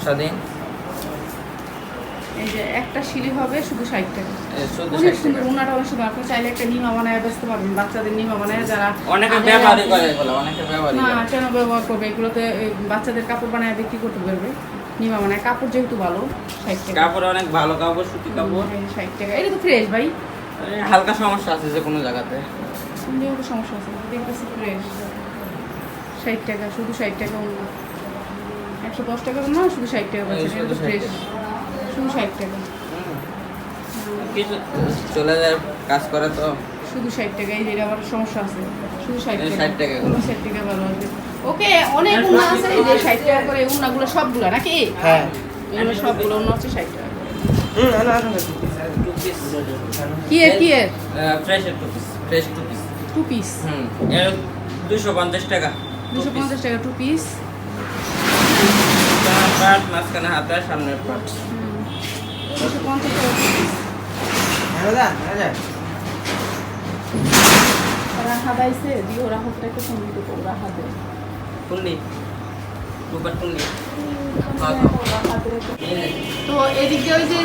স্বাধীন এই যে একটা শিলি হবে শুধু 60 টাকা। শুধু অনেক 60 সুন্দর টাকা। ওনাটা অনেক সুন্দর। আপনি চাইলে একটা নিমা বানায় বেচতে পারবেন, বাচ্চাদের নিমা বানায় যারা অনেকে আগে ব্যবহারই আছে- করে এগুলো, অনেকে ব্যবহারই না করে। কেন ব্যবহার করবে, এগুলোতে এই বাচ্চাদের কাপড় বানায় বিক্রি করতে পারবে। নিমা বানায় কাপড় যেহেতু ভালো, 60 টাকা। কাপড় অনেক ভালো কাপড়, সুতি কাপড়। 60 টাকা। এটা তো ফ্রেশ ভাই, হালকা সমস্যা আছে যে কোনো জায়গাতে। যেহেতু সমস্যা আছে দেখতেছি ফ্রেশ। 60 টাকা, শুধু 60 টাকা। 110 টাকা না, শুধু 60 টাকা পাচ্ছেন। এটা তো ফ্রেশ, শুধু 60 টাকা। কিছু চলে যায় কাজ করে তো। শুধু 60 টাকা। এই যে এটা আবার সমস্যা আছে, শুধু 60 এই টাকা। 60 টাকা। কোনো 60 টাকা ভালো আছে। ওকে, অনেক উন্না আছে এই যে 60 টাকা করে। উন্নাগুলো সবগুলো নাকি? হ্যাঁ। এগুলো সবগুলো উন্না হচ্ছে 60 টাকা করে। Two piece. কি এর কি এর? Fresh two piece, fresh two piece. 2 piece, এর 250 টাকা। 250 টাকা 2 পিস। পাট মাঝখানে হাতে, সামনের পাট। 250 টাকা 2 পিস। রাহা দাইছে দিও, রাহতটাকে সঙ্গীত করো রাহাতে। কুন্ডি দুপাট কুন্ডি। তো এদিক দিয়ে ওই যে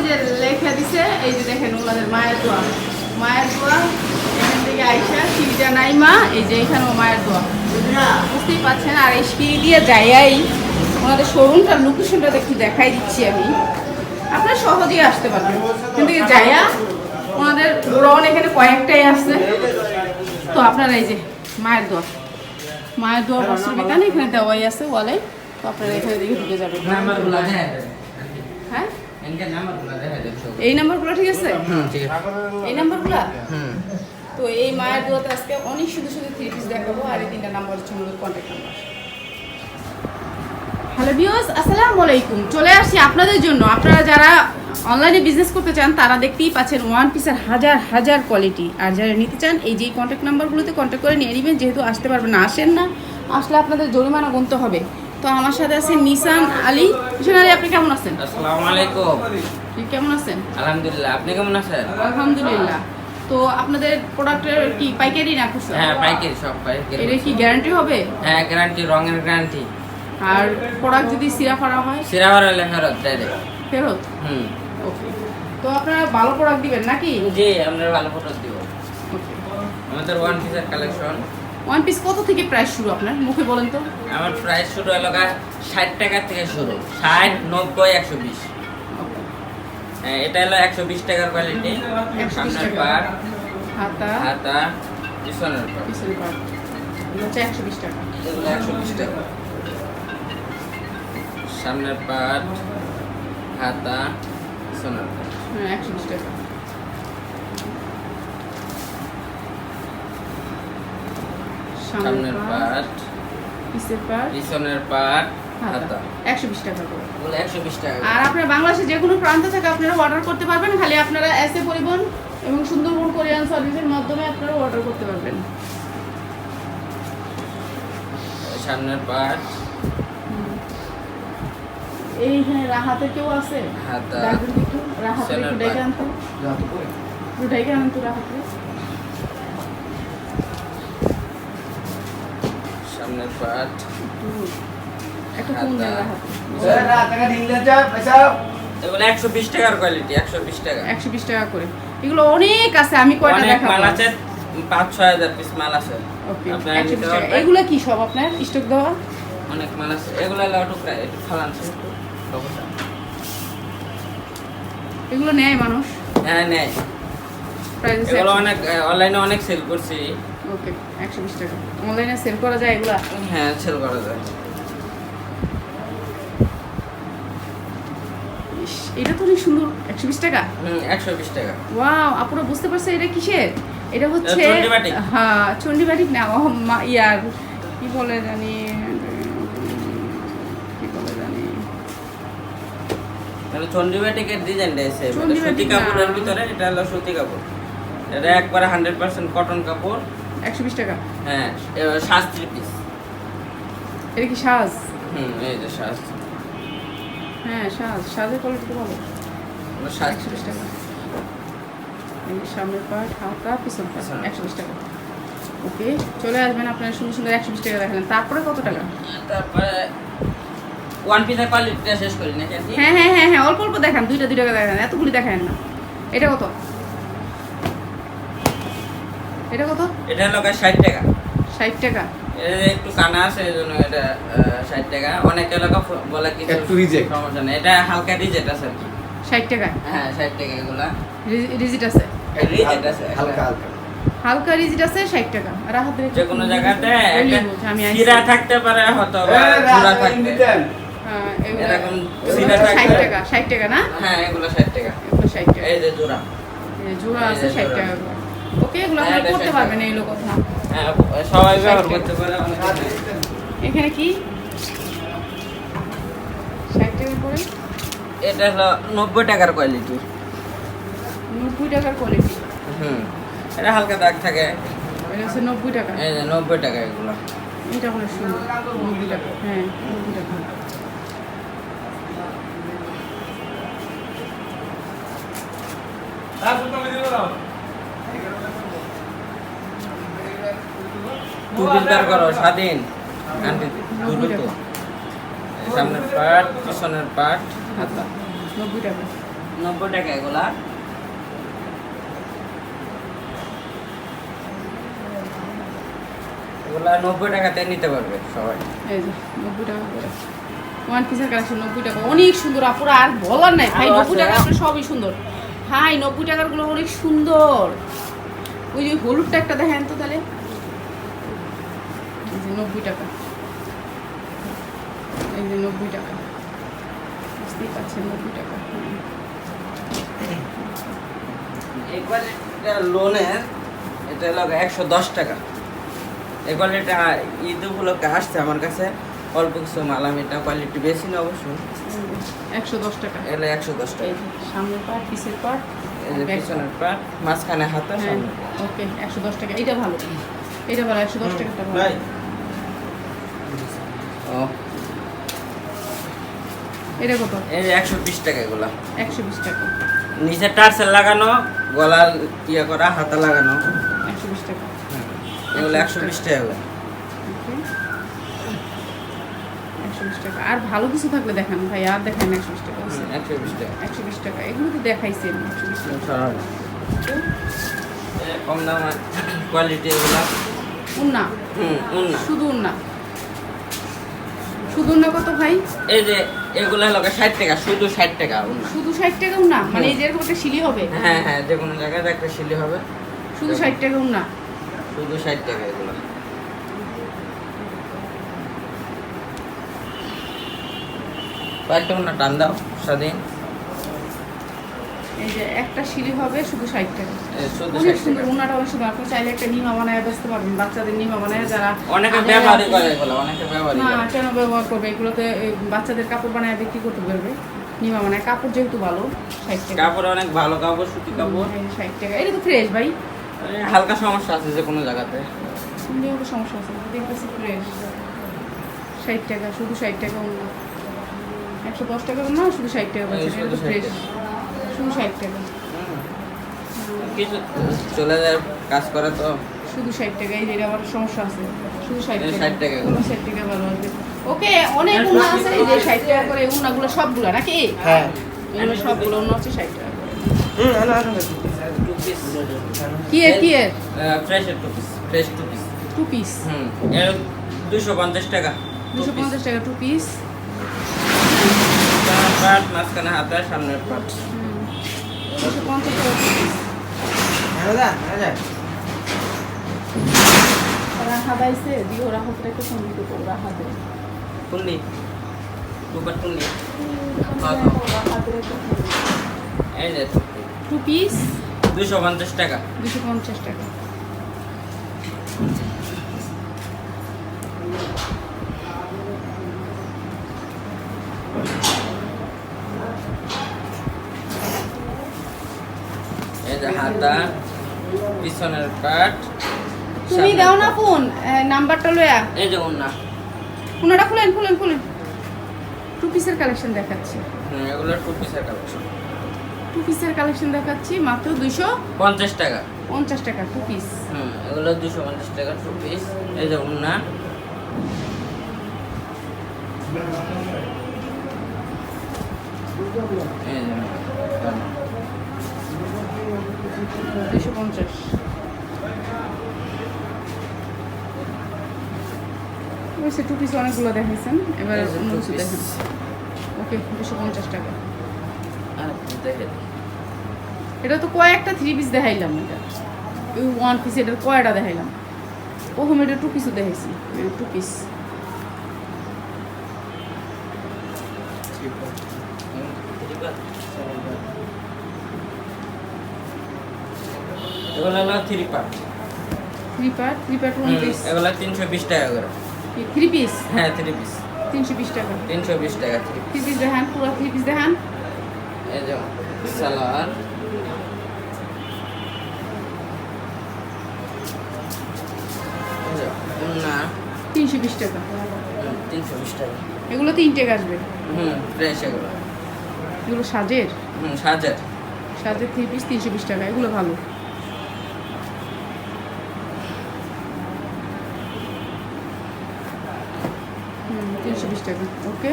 লেখা দিছে, এই যে দেখেন ওনাদের মায়ের দোয়া, মায়ের দোয়া। এখান থেকে আইসা সিঁড়িটা নাই মা, এই যে এখানেও মায়ের দোয়া, বুঝতেই পারছেন। আর এই সিঁড়ি দিয়ে যাইয়াই ওনাদের শোরুমটার লোকেশনটা একটু দেখাই দিচ্ছি আমি, আপনারা সহজেই আসতে পারবেন। এখান থেকে যাইয়া ওনাদের গোডাউন এখানে কয়েকটাই আছে। তো আপনারা এই যে মায়ের দোয়া, মায়ের দোয়া বস্ত্র বিতান এখানে দেওয়াই আছে ওয়ালে। তো আপনারা এখানে দিকে ঢুকে যাবেন। নাম্বারগুলো দেখা দেন। হ্যাঁ, এনকে নাম্বারগুলো দেখা দেন সব। এই নাম্বারগুলো ঠিক আছে? ঠিক আছে। এই নাম্বারগুলো। হুম। তো এই মায়ের দোয়াতে আজকে অনেক শুধু শুধু 3 পিস দেখাবো। আর এই 3টা নাম্বার হচ্ছে আমাদের কন্ট্যাক্ট নাম্বার। হ্যালো ভিউয়ার্স, আসসালামু আলাইকুম। চলে আসি আপনাদের জন্য। আপনারা যারা অনলাইনে বিজনেস করতে চান তারা দেখতেই পাচ্ছেন ওয়ান পিসের হাজার হাজার কোয়ালিটি। আর যারা নিতে চান এই যে কন্ট্যাক্ট নাম্বারগুলোতে কন্ট্যাক্ট করে নিয়ে নেবেন। যেহেতু আসতে পারবেন না, আসেন না, আসলে আপনাদের জরিমানা গুনতে হবে। তো আমার সাথে আছে নিসান আলী। নিসান আলী, আপনি কেমন আছেন? আসসালামু আলাইকুম। আপনি কেমন আছেন? আলহামদুলিল্লাহ, আপনি কেমন আছেন? আলহামদুলিল্লাহ। তো আপনাদের প্রোডাক্টের কি পাইকারি না খুচরা? হ্যাঁ, পাইকারি, সব পাইকারি। এটা কি গ্যারান্টি হবে? হ্যাঁ, গ্যারান্টি, রঙের গ্যারান্টি। আর প্রোডাক্ট যদি সিরা ফারা হয় সিরাভার হলে ফেরত ডাইরেক্ট। ফেরত? হুম। ওকে। তো আপনারা ভালো প্রোডাক্ট দিবেন নাকি? জি, আমরা ভালো ফটো দিব। ওকে। আমাদের ওয়ান পিসের কালেকশন। ওয়ান পিস কত থেকে প্রাইস শুরু আপনার? মুখে বলেন তো। আমার প্রাইস শুরু হলো 60 টাকা থেকে শুরু। 60, 90, 120। ওকে। হ্যাঁ, এটা হলো 120 টাকার কোয়ালিটি। 120 সামনের টাকা। পাট, হাতা, হাতা, পিছনের পাট। পিছনের পার্ট। এগুলো হচ্ছে 120 টাকা। এগুলো 120 টাকা। সামনের পাট, হাতা, পিছনের পাট। হ্যাঁ, 120 টাকা। সামনের পাট, পিছের পার্ট, পিছনের পাট, হাতা। হাতা। 120 টাকা করে। এগুলো 120 টাকা। আর আপনারা বাংলাদেশের যে কোনো প্রান্ত থেকে আপনারা অর্ডার করতে পারবেন। খালি আপনারা এসে পরিবহন এবং সুন্দরবন কোরিয়ান সার্ভিসের মাধ্যমে আপনারা অর্ডার করতে পারবেন। সামনের পাট, এইখানে রাহাতে কেউ আছে? হাতা, ডাকবেন একটু রাহাতে, একটু পিছনের ডেকে পাট। আনতো, একটু ডেকে আনতো রাহাতে। সামনের পাট, একটু একটা ফোন দেন রাহাতে। এগুলো 120 টাকার কোয়ালিটি, 120 টাকা। 120 টাকা করে। এগুলো অনেক আছে, আমি কয়টা অনেক দেখাবো? মাল আছে, 5-6 হাজার পিস মাল আছে। ওকে, আপনারা নিতে 120 টাকা। পারবেন। এগুলো কি সব আপনার স্টক দেওয়া? অনেক মাল আছে। এগুলো হলো টুকরা, একটু ফালান আছে। এগুলো নেয় মানুষ? হ্যাঁ, নেয়। প্রাইস এগুলো অনেক অনলাইনে অনেক সেল করছি। ওকে, 120 টাকা। অনলাইনে সেল করা যায় এগুলা? হ্যাঁ, সেল করা যায়। ইস, এটা তো অনেক সুন্দর। 120 টাকা। 120 টাকা। ওয়াও, আপুরা বুঝতে পারছে এটা কিসের? এটা হচ্ছে চন্ডী বাটিক। হ্যাঁ, চন্ডী বাটিক না, ইয়ার কি বলে জানি, কি বলে জানি, মানে চন্ডী বাটিকের ডিজাইনটা আছে। মানে চন্ডী সুতি বাটিক না। কাপড়ের ভিতরে, এটা হলো সুতি কাপড়। এটা একবারে 100% কটন কাপড়। 120 টাকা। হ্যাঁ, এবার 3 পিস। এটা কি সাজ? এই যে সাজ। হ্যাঁ, সাজের কোয়ালিটি তো ভালো। 120 টাকা। এই যে সামনের পার্ট, হাতা, পিছন পার্ট, 120 টাকা। ওকে, চলে আসবেন আপনারা। সুন্দর সুন্দর 120 টাকা দেখালেন। তারপরে কত টাকা? তারপরে ওয়ান পিসের কোয়ালিটিটা শেষ করি না কেন? হ্যাঁ হ্যাঁ হ্যাঁ হ্যাঁ, অল্প অল্প দেখান, দুইটা দুইটা করে দেখান, এতগুলি দেখান না। এটা কত? এটা কত? এটা হলো 60 টাকা। 60 টাকা। এটা একটু কানা আছে এজন্য এটা 60 টাকা। অনেক এলাকা বলে কিছু একটু রিজেক্ট। সমস্যা নেই, এটা হালকা রিজেক্ট আছে আর কি। 60 টাকা হ্যাঁ 60 টাকা এগুলা রিজিট আছে, রিজেক্ট আছে হালকা হালকা। হালকা রিজিট আছে 60 টাকা। আর হাতে যে কোনো জায়গাতে বলি একটা বলছি, আমি আইছি। সিরা থাকতে পারে হয়তো বা জোড়া থাকতে। হ্যাঁ, এগুলো এরকম এগুলো সিরা 60 থাকতে। টাকা, 60 টাকা না? হ্যাঁ এগুলো 60 টাকা। এগুলো 60 টাকা। এই যে জোড়া। এই জোড়া আছে এই যে 60 জোড়া। টাকা করে। ওকে, এগুলো হ্যাঁ, আপনি এটা করতে 60 পারবেন এই লোক কথা। হ্যাঁ সবাই ব্যবহার 60 করতে পারে অনেক কিছু। এখানে কি 60 টাকা করে? এটা হলো 90 টাকার কোয়ালিটি। 90 টাকার কোয়ালিটি। এটা হালকা দাগ থাকে। এটা হচ্ছে 90 টাকা। এই যে 90 টাকা এগুলো। এটা হলো সুন্দর 90 টাকা। হ্যাঁ 90 টাকা। টুপির বের করো স্বাধীন আন্টি দুটো তো। সামনের পার্ট পিছনের পার্ট হাতা 90 টাকা। 90 টাকা এগুলা। এগুলা 90 টাকাতে নিতে পারবে সবাই। এই যে 90 টাকা করে ওয়ান পিসের কালেকশন 90 টাকা। অনেক সুন্দর আপুরা, আর বলার নাই ভাই। আরো 90 আছে? টাকা করে সবই সুন্দর ভাই। 90 টাকার গুলো অনেক সুন্দর। ওই যে হলুদটা একটা দেখেন তো তাহলে। এই যে 90 টাকা। এই যে 90 টাকা, বুঝতেই পারছেন 90 টাকা। এই কোয়ালিটিটা লোনের এটা হলো 110 টাকা। এই কোয়ালিটিটা ঈদ উপলক্ষে আসছে আমার কাছে অল্প কিছু মাল। আমি এটা কোয়ালিটি বেশি না অবশ্যই। 110 টাকা। এগুলো 110 এই টাকা। যে সামনের পাট, পিছের পাট, এই যে পিছনের পার্ট, মাঝখানে হাতা, হ্যাঁ সামনে। ওকে 110 টাকা। এটা ভালো, এটা ভালো। 110 টাকাটা ভালো। নাই। ও এটা কত? এই যে 120 টাকা এগুলা। 120 টাকা। নিচে টার্সেল লাগানো, গলার ইয়ে করা, হাতা লাগানো। 120 টাকা। এগুলো 120 টাকা করে। ওকে 120 টাকা। আর ভালো কিছু থাকলে দেখান ভাই, আর দেখান 120 টাকা। 120 টাকা। 120 টাকা এগুলো তো দেখাইছেন। 120 টাকা। সরানো। কম দামের কোয়ালিটি এগুলা। উন্না, উন্না। শুধু উন্না। শুধু উন্না কত ভাই? এই যে এগুলো হলো 60 টাকা, শুধু 60 টাকা উন্না। শুধু 60 টাকা উন্না? মানে এই যে এরকম একটা শিলি হবে? হ্যাঁ হ্যাঁ, যে কোনো জায়গায় একটা সিলি হবে। শুধু 60 টাকা উন্না? শুধু 60 টাকা এগুলো। কয়েকটা উন্না টান দাও স্বাধীন। এই যে একটা শিলি হবে শুধু 60 টাকা। এই শুধু অনেক 60 সুন্দর টাকা। উন্নাটা, অনেক সুন্দর। আপনি চাইলে একটা নিমা বানায় বেচতে পারবেন, বাচ্চাদের নিমা বানায়। যারা অনেকে আগে ব্যবহারই আছে- করে এগুলো, অনেকে ব্যবহারই না করে। কেন ব্যবহার করবে? এগুলোতে এই বাচ্চাদের কাপড় বানায় বিক্রি করতে পারবে। নিমা বানায় কাপড় যেহেতু ভালো। 60 টাকা। কাপড় অনেক ভালো কাপড়, সুতি কাপড়। এই 60 টাকা। এটা তো ফ্রেশ ভাই। এই হালকা সমস্যা আছে যে কোনো জায়গাতে। সুন্দর তো সমস্যা আছে, দেখতেছি ফ্রেশ। 60 টাকা, শুধু 60 টাকা উন্না। 110 টাকা উন্না, শুধু 60 টাকা পাচ্ছেন। এটা তো শুধু 60 ফ্রেশ, টাকা। শুধু 60 টাকা। কিছু চলে যায় কাজ করে তো। শুধু 60 টাকা। এই যে এটা আবার সমস্যা আছে, শুধু 60 এই টাকা। 60 টাকা এগুলো। 60 টাকা ভালো আছে। ওকে, অনেক উন্না আছে এই যে 60 টাকা করে। এই উন্নাগুলো সবগুলো নাকি? হ্যাঁ। এগুলো সবগুলো উন্না হচ্ছে 60 টাকা করে। Two piece. কি এর কি এর? Fresh two piece, fresh two piece. 2 piece. এর 250 টাকা। 250 টাকা 2 পিস। পাট, মাঝখানে হাতা, সামনের পাট। 250 টাকা 2 পিস। রাহা দাইছে দিও, রাহাতটা একটু সঙ্গীত করো। রাহা দে কুন্ডি, দুপাট কুন্ডি। রাহাতের একটু এই যে 2 পিস 250 টাকা। 250 টাকা। এই যে হাতা, পিছনের পাট। তুমি দাও না ফোন নাম্বারটা লয়া। এই যে ওন্না। উনাটা খুলেন খুলেন খুলেন। 2 পিসের কালেকশন দেখাচ্ছি। এগুলো টু পিসের কালেকশন। 2 পিসের কালেকশন দেখাচ্ছি মাত্র 50 টাকা। 250 টাকা 2 পিস। এগুলো 250 টাকা টু পিস। এই যে ওন্না। এই যে, 250 ওইসে টু পিস অনেকগুলো দেখাইছেন, এবার এই যে অন্য two কিছু piece। দেখেন। ওকে 250 টাকা। আর একটু দেখে দিই। এটা তো কয়েকটা থ্রি পিস দেখাইলাম, এটা এই ওয়ান পিস এটার কয়টা দেখাইলাম। প্রথমে এটা টু পিসও দেখাইছি, টু পিস। এগুলো হলো 3 part. Three part one piece, এগুলো 320 টাকা করে। থ্রি পিস হ্যাঁ 3 পিস 320 টাকা। 320 টাকা 3 থ্রি পিস দেখান, পুরো থ্রি পিস দেখান। এই যে সালোয়ার, এই যে ওড়না, 320 টাকা। 320 টাকা। এগুলো 3 টাকা আসবে। ফ্রেশ এগুলো। এগুলো সাজের, সাজের। সাজের থ্রি পিস 320 টাকা, এগুলো ভালো। হুম, 320 টাকা। ওকে,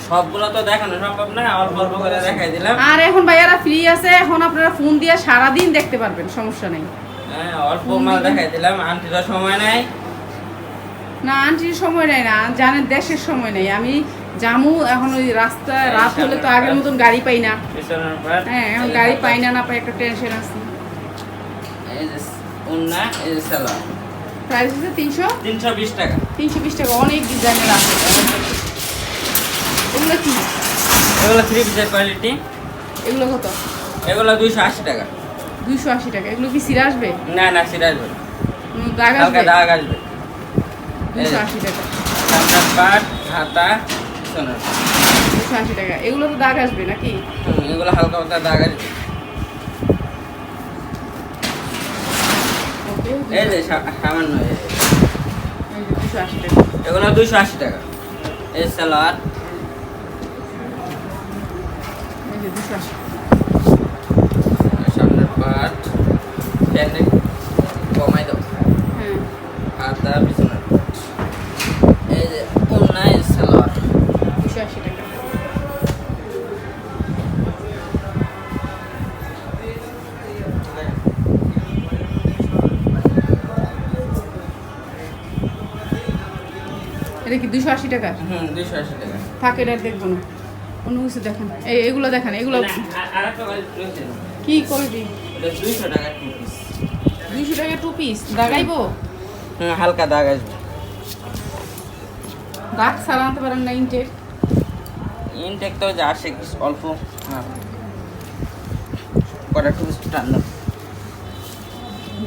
সবগুলো তো দেখানো সম্ভব না, অল্প অল্প করে দেখাই দিলাম। আর এখন ভাইয়ারা ফ্রি আছে, এখন আপনারা ফোন দিয়ে সারাদিন দেখতে পারবেন, সমস্যা নেই। হ্যাঁ অল্প মাল দেখাই দিলাম, আন্টির সময় নাই। না আন্টির সময় নেই না, জানেন দেশের সময় নেই। আমি জামু এখন ওই রাস্তায় রাত হলে তো আগের মতন গাড়ি পাই না। পিছনের পাট। হ্যাঁ এখন গাড়ি পাই না, না পাই একটা টেনশন আছে। এই যে ওড়না, এই যে সালোয়ার। প্রাইস হচ্ছে 320 টাকা। 320 টাকা। অনেক ডিজাইনের আছে। এগুলো কি? এগুলো 3 পিসের কোয়ালিটি। এগুলো কত? এগুলো 280 টাকা। 280 টাকা। এগুলো কি সিরা আসবে? না না সিরাজ বল, দাগ হালকা আসবে? দাগ আসবে। 280 টাকা। সামনের পাট, হাতা, পিছনের পাট। 280 টাকা। এগুলো তো দাগ আসবে নাকি? এগুলো হালকা পাতলা দাগ আসবে। ওকে, এই যে সামান্য এই যে। এই যে 280 টাকা। এগুলো 280 টাকা। এই সালোয়ার, এই যে 280। সামনের পাট, ফ্যানে কমাই দাও, হ্যাঁ, হাতা, পিছনের পাট। এই যে ওড়না, এই সালোয়ার। 280 টাকা। এটা কি 280 টাকা? 280 টাকা। থাকে, এটা আর দেখবো না, অন্য কিছু দেখেন। এগুলো দেখেন, এগুলো আরেকটা রয়েছে, কি কোয়ালিটি? এটা 200 টাকা 2 পিস। 200 টাকা টু পিস। দাগাইবো? হালকা দাগ আসবে। দাগ ছাড়া আনতে পারেন না ইনটেক? ইনটেক তো যে আসে কিছু অল্প। হ্যাঁ কটা টু পিস টান্ডা।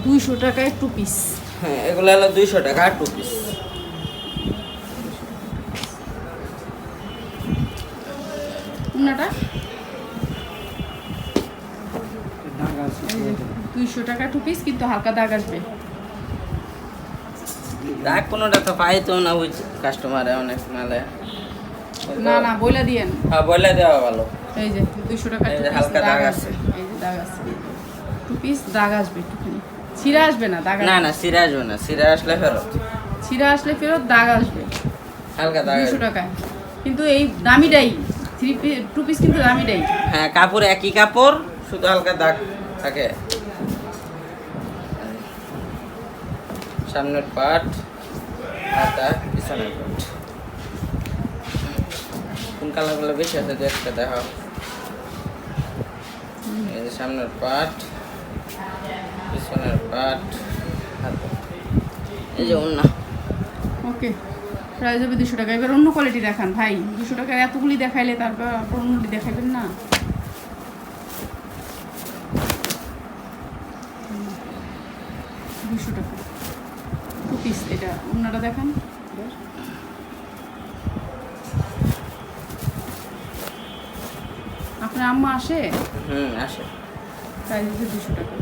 200 টাকায় টু পিস। হ্যাঁ এগুলো হলো 200 টাকা 2 পিস। উন্নাটা 200 টাকা টু পিস, কিন্তু হালকা দাগ আসবে। দাগ কোনোটা তো পাইতো না, বুঝছি কাস্টমারে অনেক মালে। না না বইলা দিয়েন। হ্যাঁ বলে দেওয়া ভালো। এই যে 200 টাকা এই টু যে পিস হালকা দাগ দাগ আছে। আছে। এই যে দাগ আছে, টু পিস দাগ আসবে একটুখানি, ছিঁড়া আসবে না, দাগ না আসবে। না সিরা আসবে না, সিরা আসলে ফেরত। ছিঁড়া আসলে ফেরত, দাগ আসবে। হালকা দাগ 200 আসবে। টাকায়, কিন্তু এই দামিটাই থ্রি পিস টু পিস, কিন্তু দামিটাই। হ্যাঁ কাপড় একই কাপড়, শুধু হালকা দাগ থাকে। সামনের পাট, হাতা, পিছনের পাট। কোন কালারগুলো বেশি আছে দু একটা দেখাও। এই যে সামনের পাট, পিছনের পাট, হাতা। এই যে ওড়না। ওকে, প্রাইস হবে 200 টাকা। এবার অন্য কোয়ালিটি দেখান ভাই। 200 টাকার এতগুলি দেখাইলে তারপর অন্যগুলি দেখাইবেন না। 200 টাকা টু পিস। এটা অন্যটা দেখান। আপনার আম্মা আসে? আসে। প্রাইস হচ্ছে 200 টাকা।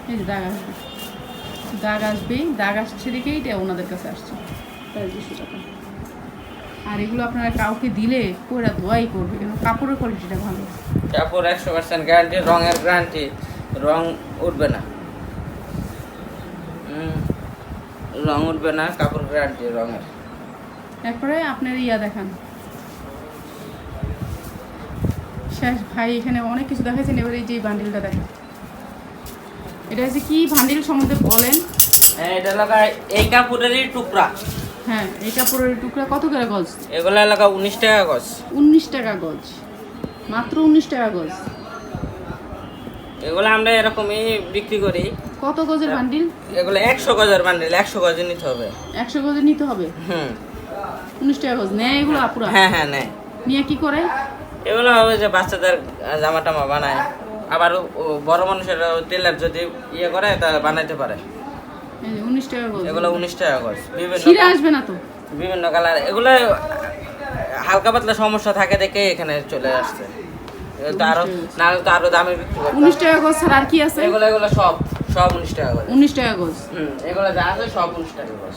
এই যে দাগ আসবে, দাগ আসবেই, দাগ আসছে দেখেই এটা ওনাদের কাছে আসছে। প্রাইস 200 টাকা। আর এগুলো আপনারা কাউকে দিলে ওরা ধোয়াই করবে, কেন কাপড়ের কোয়ালিটিটা ভালো। কাপড় 100% গ্যারান্টি, রঙের গ্যারান্টি, রং উঠবে না। রং উঠবে না, কাপড় গ্যারান্টি রঙের। এরপরে আপনার ইয়া দেখান। শেষ ভাই এখানে অনেক কিছু দেখাইছেন, এবারে এই যে বান্ডিলটা দেখেন। এটা হচ্ছে কি বান্ডিল সম্বন্ধে বলেন। এটা লাগা এই কাপড়েরই টুকরা। হ্যাঁ, এই কাপড়ের টুকরা কত করে গজ? এগুলা লাগা 19 টাকা গজ। 19 টাকা গজ, মাত্র 19 টাকা গজ। এগুলো আমরা এরকমই বিক্রি করি। কত গজের বান্ডিল? এগুলো 100 গজের বান্ডিল, 100 গজে নিতে হবে। 100 গজের নিতে হবে। 19 টাকা গজ নেয় এগুলো আপুরা? হ্যাঁ হ্যাঁ নেয়। নিয়ে কি করে? এগুলো হবে যে বাচ্চাদের জামা টামা বানায়, আবার বড় মানুষের টেলার যদি ইয়ে করে তাহলে বানাইতে পারে। এই যে 19 টাকা গজ। এগুলো 19 টাকা গজ। ছিঁড়ে আসবে না তো? বিভিন্ন কালার। এগুলো হালকা পাতলা সমস্যা থাকে দেখে এখানে চলে আসছে। তো আরো নাহলে তো আরো দামে বিক্রি করতে। 19 টাকা গজ ছাড়া আর কি আছে? এগুলো সব 19 টাকা গজ। 19 টাকা গজ। এগুলো যা আছে সব 19 টাকা গজ।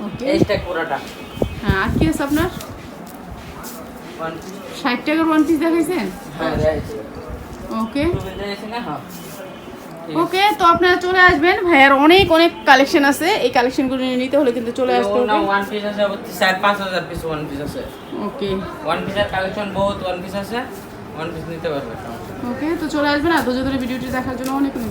ওকে। এই স্ট্যাক পুরোটা। হ্যাঁ, আর কি আছে আপনার? 60 টাকার ওয়ান পিস দেখাইছেন? হ্যাঁ যাইছে। ওকে। তুমি যাইছে না? হ্যাঁ। ওকে, তো আপনারা চলে আসবেন, ভাইয়ার অনেক অনেক কালেকশন আছে। এই কালেকশনগুলো নিতে হলে কিন্তু চলে আসতে হবে। না ওয়ান পিস আছে 4-5 হাজার পিস ওয়ান পিস আছে। ওকে। ওয়ান পিসের কালেকশন বহুত ওয়ান পিস আছে। ওয়ান পিস নিতে পারবে। ওকে, তো চলে আসবেন। আর ধৈর্য ধরে ভিডিওটি দেখার জন্য অনেক অনেক